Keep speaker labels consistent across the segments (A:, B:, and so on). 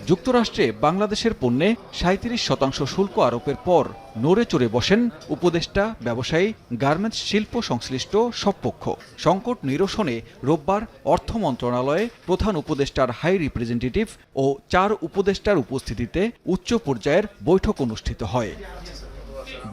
A: যুক্তরাষ্ট্রে বাংলাদেশের পণ্যে ৩৭% শুল্ক আরোপের পর নড়ে চড়ে বসেন উপদেষ্টা, ব্যবসায়ী, গার্মেন্টস শিল্প সংশ্লিষ্ট সব পক্ষ। সংকট নিরসনে রোববার অর্থ মন্ত্রণালয়ে প্রধান উপদেষ্টার হাই রিপ্রেজেন্টেটিভ ও 4 উপদেষ্টার উপস্থিতিতে উচ্চ পর্যায়ের বৈঠক অনুষ্ঠিত হয়।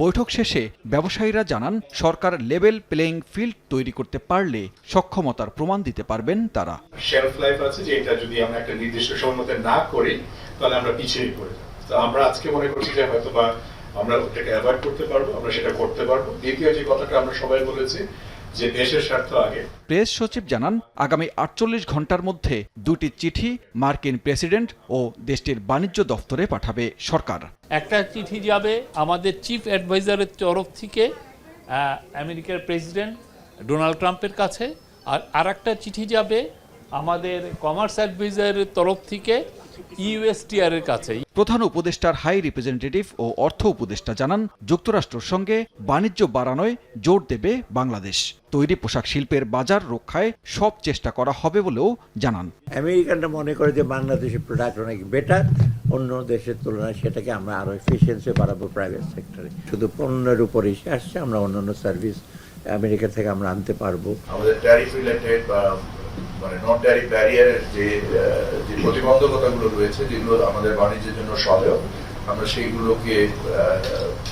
A: বৈঠক শেষে ব্যবসায়ীরা জানান, সরকার লেভেল প্লেইং ফিল্ড তৈরি করতে পারলে সক্ষমতার প্রমাণ দিতে পারবেন তারা।
B: শেলফ লাইফ আছে যে এটা যদি আমরা একটা নির্দিষ্ট সময় মধ্যে না করি তাহলে আমরা পিছিয়ে পড়ে যাব। তো আমরা আজকে মনে করছি যে হয়তোবা আমরা ওটাকে অ্যাভয়েড করতে পারবো, আমরা সেটা করতে পারবো। দ্বিতীয় যে কথাটা আমরা সবাই বলেছি যে দেশের স্বার্থ আগে।
A: প্রেস সচিব জানান, আগামী 48 ঘন্টার মধ্যে 2টি চিঠি মার্কিন প্রেসিডেন্ট ও দেশটির বাণিজ্য দফতরে পাঠাবে সরকার।
C: একটা চিঠি যাবে আমাদের চিফ অ্যাডভাইজারের তরফ থেকে আমেরিকার প্রেসিডেন্ট ডোনাল্ড ট্রাম্পের কাছে, আর আরেকটা চিঠি যাবে আমাদের কমার্স অ্যাডভাইজারের তরফ থেকে ইউএসটিআর এর কাছে।
A: প্রধান উপদেষ্টার হাই রিপ্রেজেন্টেটিভ ও অর্থ উপদেষ্টা জানান, যুক্তরাষ্ট্রের সঙ্গে বাণিজ্য বাড়ানোয় জোর দেবে বাংলাদেশ। তৈরি পোশাক শিল্পের বাজার রক্ষায় সব চেষ্টা করা হবে বলেও জানান।
D: আমেরিকানরা মনে করে যে বাংলাদেশের প্রোডাক্ট অনেক বেটার অন্য দেশের তুলনায়, সেটাকে আমরা আরো এফিসিয়েন্সি বাড়াবো প্রাইভেট সেক্টরে। শুধু পণ্যের উপর এসে আসছে, আমরা অন্যান্য সার্ভিস আমেরিকা থেকে আমরা আনতে পারবো।
E: আমাদের ট্যারিফ রিলেটেড বা মানে নন ট্যারিফ ব্যারিয়ারের যে প্রতিবন্ধকতাগুলো রয়েছে, যেগুলো আমাদের বাণিজ্যের জন্য সহায়ক, আমরা সেইগুলোকে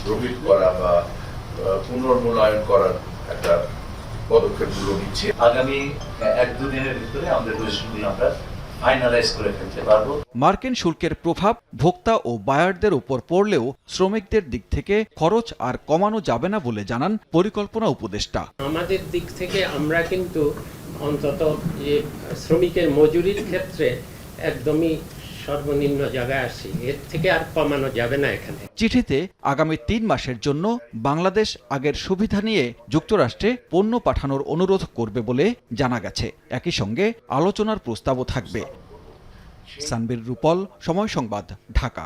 E: প্রোহিবিট করা বা পুনর্মূল্যায়ন করার একটা পদক্ষেপগুলো নিচ্ছি।
F: আগামী 1-2 দিনের ভিতরে আমাদের পজিশনগুলো আমরা ফাইনালাইজ করে ফেলতে পারবো।
A: মার্কিন শুল্কের প্রভাব ভোক্তা ও বায়ারদের উপর পড়লেও শ্রমিকদের দিক থেকে খরচ আর কমানো যাবে না বলে জানান পরিকল্পনা উপদেষ্টা।
G: আমাদের দিক থেকে আমরা কিন্তু অন্তত যে শ্রমিকের মজুরির ক্ষেত্রে একদমই সর্বনিম্ন জায়গায় আসি, এর থেকে আর কমানো যাবে না এখানে।
A: চিঠিতে আগামী 3 মাসের জন্য বাংলাদেশ আগের সুবিধা নিয়ে যুক্তরাষ্ট্রে পণ্য পাঠানোর অনুরোধ করবে বলে জানা গেছে। একই সঙ্গে আলোচনার প্রস্তাবও থাকবে। সানবীর রুপল, সময় সংবাদ, ঢাকা।